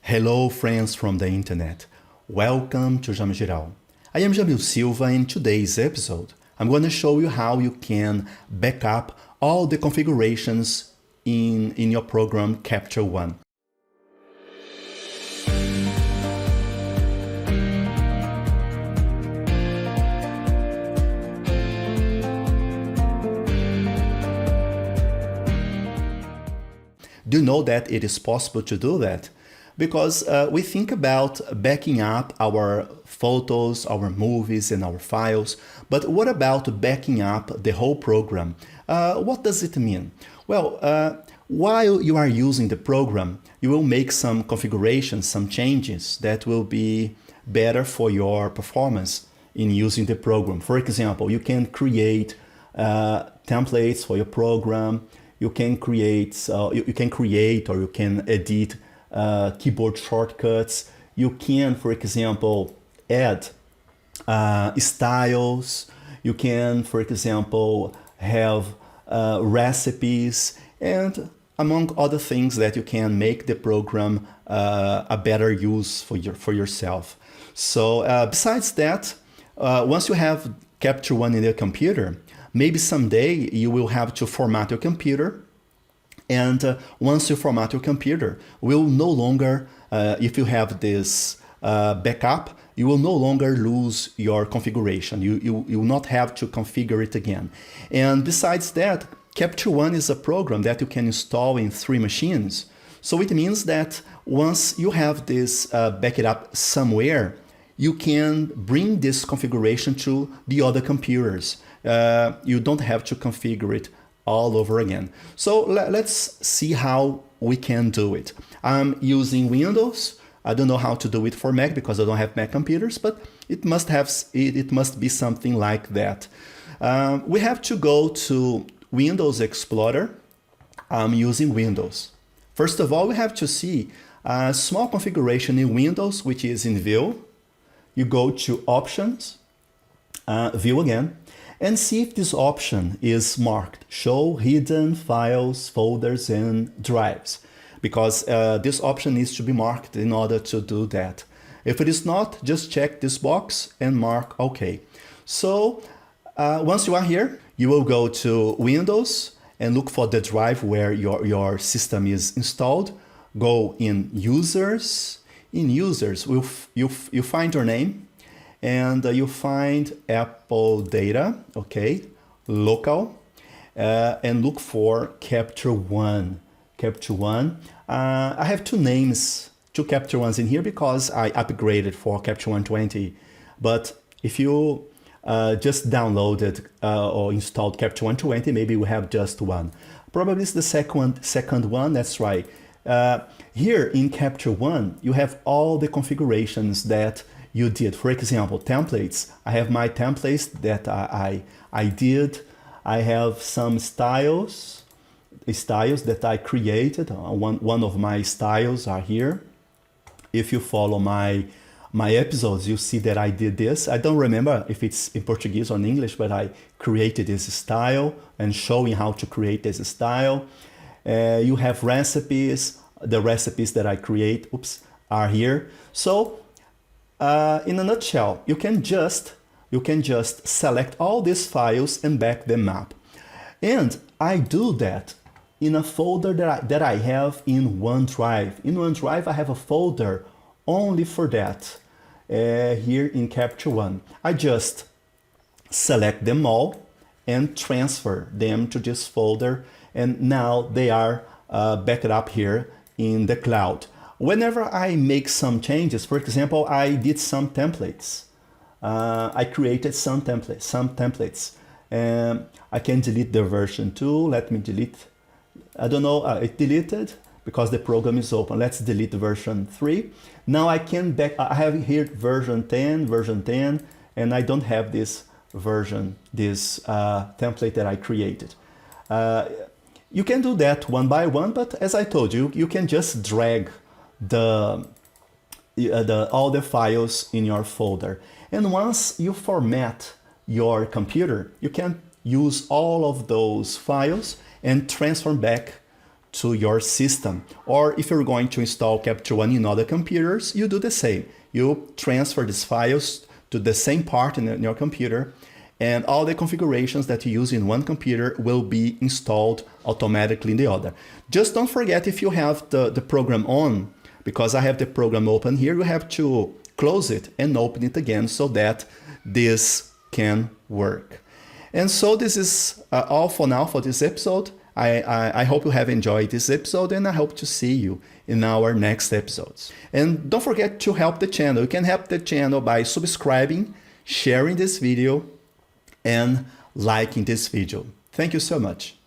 Hello friends from the internet. Welcome to jamiljiral. I am Jamil Silva and in today's episode I'm going to show you how you can back up all the configurations in your program Capture One. Do you know that it is possible to do that? Because we think about backing up our photos, our movies, and our files. But what about backing up the whole program? What does it mean? Well, while you are using the program, you will make some configurations, some changes that will be better for your performance in using the program. For example, you can create templates for your program. You can create or you can edit keyboard shortcuts. You can, for example, add styles. You can, for example, have recipes and among other things that you can make the program a better use for yourself. So besides that, once you have Capture One in your computer, maybe someday you will have to format your computer. And once you format your computer, will no longer, if you have this backup, you will no longer lose your configuration. You will not have to configure it again. And besides that, Capture One is a program that you can install in 3 machines. So it means that once you have this backed up somewhere, you can bring this configuration to the other computers. You don't have to configure it all over again. So let's see how we can do it. I'm using Windows. I don't know how to do it for Mac because I don't have Mac computers, but it must be something like that. We have to go to Windows Explorer. I'm using Windows. First of all, we have to see a small configuration in Windows, which is in View. You go to Options, View again, and see if this option is marked Show Hidden Files, Folders, and Drives, because this option needs to be marked in order to do that. If it is not, just check this box and mark OK. So once you are here, you will go to Windows and look for the drive where your system is installed. Go in Users. In Users, you find your name. And you find Apple Data, okay, Local, and look for Capture One. Capture One. I have 2 names, 2 Capture Ones in here because I upgraded for Capture 120. But if you just downloaded or installed Capture 120, maybe we have just one. Probably it's the second one, that's right. Here in Capture One, you have all the configurations that you did. For example, templates. I have my templates that I did. I have some styles that I created. One of my styles are here. If you follow my episodes, you see that I did this. I don't remember if it's in Portuguese or in English, but I created this style and showing how to create this style. You have recipes. The recipes that I create, are here. So in a nutshell, you can just select all these files and back them up. And I do that in a folder that I have in OneDrive. In OneDrive, I have a folder only for that. Here in Capture One, I just select them all and transfer them to this folder. And now they are backed up here in the cloud. Whenever I make some changes, for example, I did some templates. I created some templates. I can delete the version 2. Let me delete. I don't know, it deleted because the program is open. Let's delete version 3. Now I can I have here version 10, and I don't have this version, this template that I created. You can do that one by one, but as I told you, you can just drag all the files in your folder. And once you format your computer, you can use all of those files and transform back to your system. Or if you're going to install Capture One in other computers, you do the same. You transfer these files to the same part in your computer, and all the configurations that you use in one computer will be installed automatically in the other. Just don't forget, if you have the program on, because I have the program open here, you have to close it and open it again so that this can work. And so this is all for now for this episode. I hope you have enjoyed this episode, and I hope to see you in our next episodes. And don't forget to help the channel. You can help the channel by subscribing, sharing this video, and liking this video. Thank you so much.